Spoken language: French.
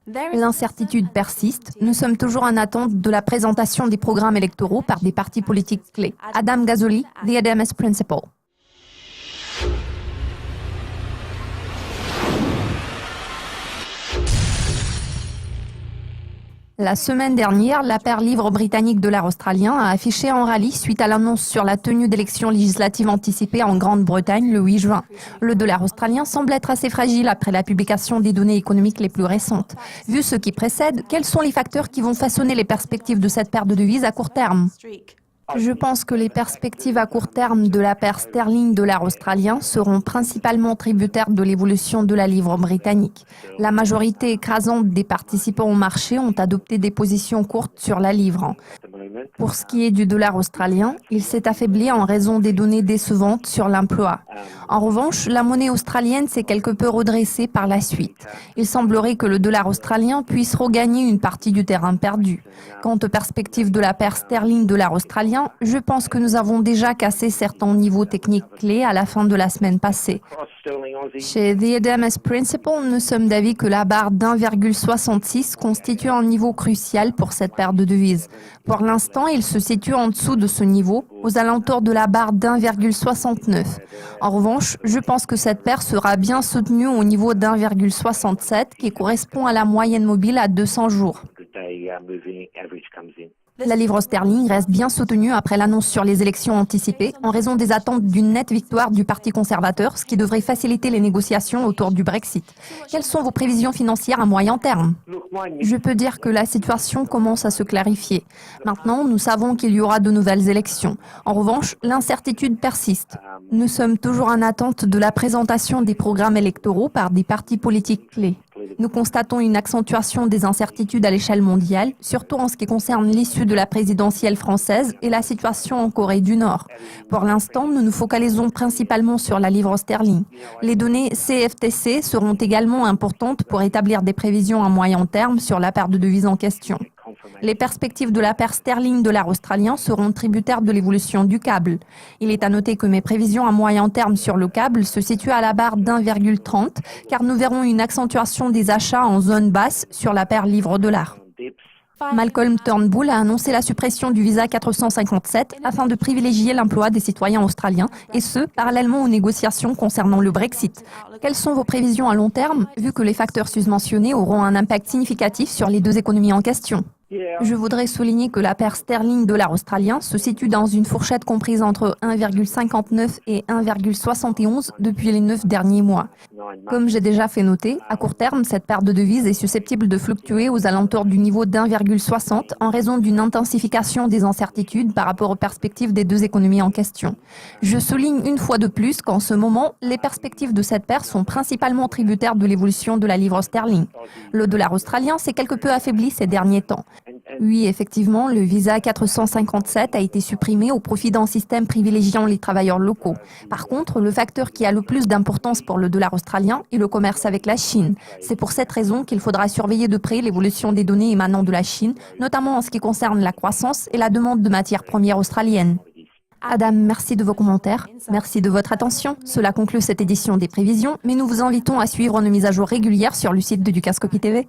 L'incertitude persiste. Nous sommes toujours en attente de la présentation des programmes électoraux par des partis politiques clés. Adam Gazzoli, The Adames Principle. La semaine dernière, la paire livre britannique $, australien a affiché en rallye suite à l'annonce sur la tenue d'élections législatives anticipées en Grande-Bretagne le 8 juin. Le $ australien semble être assez fragile après la publication des données économiques les plus récentes. Vu ce qui précède, quels sont les facteurs qui vont façonner les perspectives de cette paire de devises à court terme ? Je pense que les perspectives à court terme de la paire sterling $ australien seront principalement tributaires de l'évolution de la livre britannique. La majorité écrasante des participants au marché ont adopté des positions courtes sur la livre. Pour ce qui est du $ australien, il s'est affaibli en raison des données décevantes sur l'emploi. En revanche, la monnaie australienne s'est quelque peu redressée par la suite. Il semblerait que le $ australien puisse regagner une partie du terrain perdu. Quant aux perspectives de la paire sterling $ australien, je pense que nous avons déjà cassé certains niveaux techniques clés à la fin de la semaine passée. Chez The Adames Principle, nous sommes d'avis que la barre d'1,66 constitue un niveau crucial pour cette paire de devises. Pour l'instant, il se situe en dessous de ce niveau, aux alentours de la barre d'1,69. En revanche, je pense que cette paire sera bien soutenue au niveau d'1,67 qui correspond à la moyenne mobile à 200 jours. La livre sterling reste bien soutenue après l'annonce sur les élections anticipées en raison des attentes d'une nette victoire du Parti conservateur, ce qui devrait faciliter les négociations autour du Brexit. Quelles sont vos prévisions financières à moyen terme ? Je peux dire que la situation commence à se clarifier. Maintenant, nous savons qu'il y aura de nouvelles élections. En revanche, l'incertitude persiste. Nous sommes toujours en attente de la présentation des programmes électoraux par des partis politiques clés. Nous constatons une accentuation des incertitudes à l'échelle mondiale, surtout en ce qui concerne l'issue de la présidentielle française et la situation en Corée du Nord. Pour l'instant, nous nous focalisons principalement sur la livre sterling. Les données CFTC seront également importantes pour établir des prévisions à moyen terme sur la paire de devises en question. Les perspectives de la paire sterling $ australien seront tributaires de l'évolution du câble. Il est à noter que mes prévisions à moyen terme sur le câble se situent à la barre d'1,30 car nous verrons une accentuation des achats en zone basse sur la paire livre-$. Malcolm Turnbull a annoncé la suppression du visa 457 afin de privilégier l'emploi des citoyens australiens et ce, parallèlement aux négociations concernant le Brexit. Quelles sont vos prévisions à long terme, vu que les facteurs sus-mentionnés auront un impact significatif sur les deux économies en question ? Je voudrais souligner que la paire sterling $ australien se situe dans une fourchette comprise entre 1,59 et 1,71 depuis les 9 derniers mois. Comme j'ai déjà fait noter, à court terme, cette paire de devises est susceptible de fluctuer aux alentours du niveau d'1,60 en raison d'une intensification des incertitudes par rapport aux perspectives des deux économies en question. Je souligne une fois de plus qu'en ce moment, les perspectives de cette paire sont principalement tributaires de l'évolution de la livre sterling. Le $ australien s'est quelque peu affaibli ces derniers temps. Oui, effectivement, le visa 457 a été supprimé au profit d'un système privilégiant les travailleurs locaux. Par contre, le facteur qui a le plus d'importance pour le $ australien est le commerce avec la Chine. C'est pour cette raison qu'il faudra surveiller de près l'évolution des données émanant de la Chine, notamment en ce qui concerne la croissance et la demande de matières premières australiennes. Adam, merci de vos commentaires, merci de votre attention. Cela conclut cette édition des prévisions, mais nous vous invitons à suivre nos mises à jour régulières sur le site de Dukascopy TV.